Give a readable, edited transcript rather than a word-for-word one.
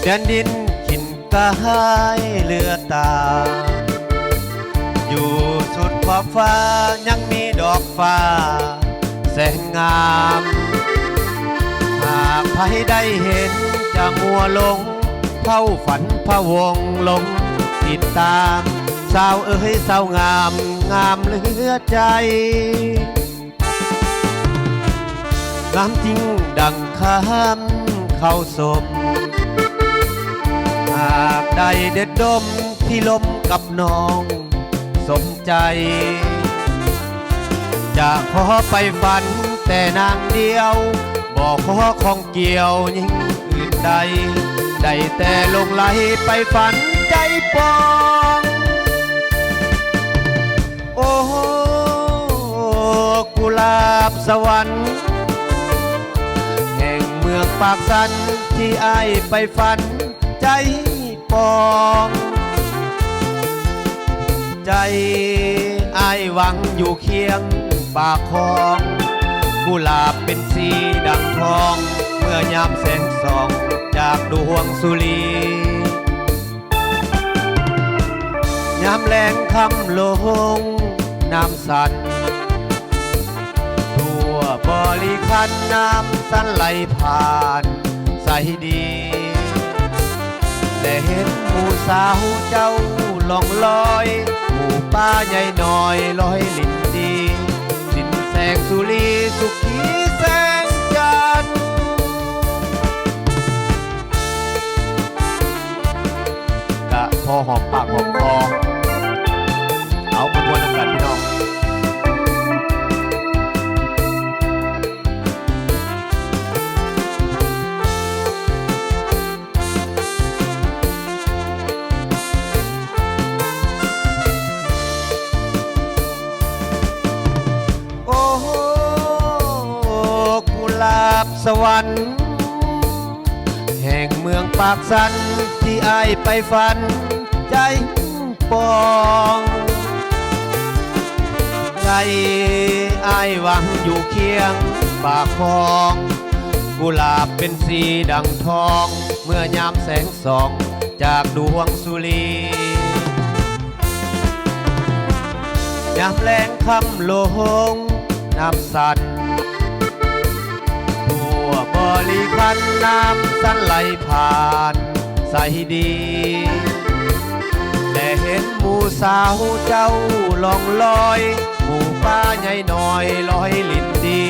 แดนดินขินกายเลือตาอยู่สุดขอบฟ้ายังมีดอกฟ้าแสงงามหากใครได้เห็นจะมัวลงเฝ้าฝันพะวงลงติดตามสาวเอ้ยสาวงามงามเหลือใจงามจริงดังคำเข้าสมหากได้เด็ดดมที่ลมกับน้องสมใจจะขอไปฝันแต่นางเดียวบอกขอของเกี่ยวยิ่งอื่นใดได้แต่ลงไหลไปฝันใจปองโอ้กุหลาบสวรรค์แห่งเมืองปากสันที่อ้ายไปฝันใจปองใจอ้ายหวังอยู่เคียงปากคลองกุหลาบเป็นสีดังทองเมื่อยามแสงส่องจากดวงสุรียามแรงคำลงน้ำสันทั่วบริคันน้ำสันไหลผ่านใสดีแต่เห็นหมู่สาวเจ้าล่องลอยหมู่ป้าใหญ่น้อยลอยลิ้นดีสิ้นแสงสุรีสุขีแสงจันทร์กะพอหอมปากหอมคอเอาประมวลกันพี่น้องสวรรค์แห่งเมืองปากสันที่อ้ายไปฝันใจปองใจอ้ายหวังอยู่เคียงปากคลองกุหลาบเป็นสีดังทองเมื่อยามแสงส่องจากดวงสุรียามแรงคำลงน้ำสันบริคันน้ำสันไหลผ่านใสดีแต่เห็นหมู่สาวเจ้าล่องลอยหมู่ป้าใหญ่น้อยลอยลิ้นดี